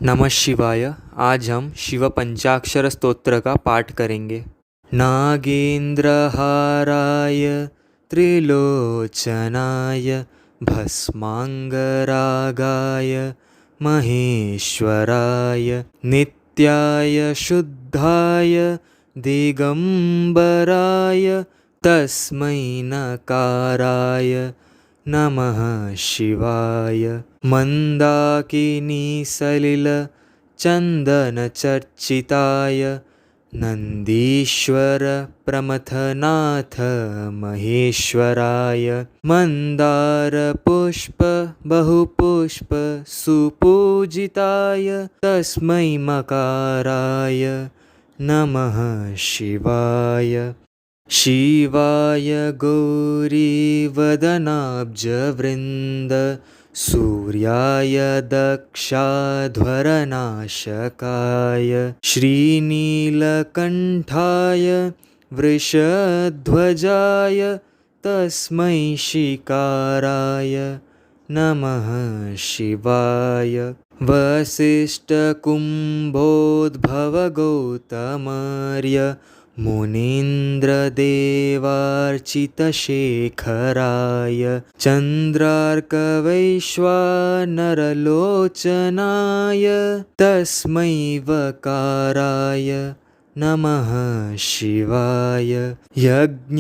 नमः शिवाय। आज हम शिव पंचाक्षर स्तोत्र का पाठ करेंगे। नागेंद्रहाराय त्रिलोचनाय भस्मांगरागाय महेश्वराय नित्याय शुद्धाय दिगंबराय तस्मै नकाराय नमः शिवाय। मंदाकिनी सलिल चंदनचर्चिताय नंदीश्वर प्रमथनाथ महेश्वराय मंदार पुष्प बहुपुष्प सुपूजिताय तस्मै मकाराय नमः शिवाय। शिवाय गौरीवदनाब्जवृन्द सूर्याय दक्षाध्वरनाशकाय श्रीनीलकण्ठाय वृषध्वजाय तस्मै शिकाराय नमः शिवाय। वसिष्ठकुम्भोद्भवगौतमर्य मुनीन्द्रदेवार्चितशेखराय चन्द्रार्कवैश्वानरलोचनाय तस्मै वकाराय नमः शिवाय। यज्ञस्वरूपाय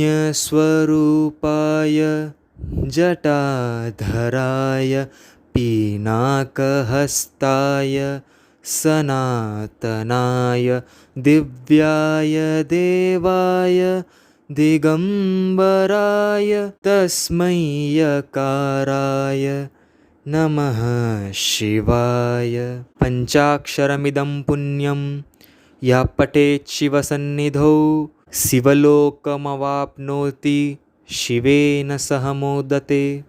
जटाधराय पीनाकहस्ताय सनातनाय दिव्याय देवाय दिगंबराय तस्मै यकाराय नमः शिवाय। पंचाक्षरमिदं पुण्यं यः पठेत् शिवसन्निधौ शिवलोकमवाप्नोति शिवेन सह मोदते।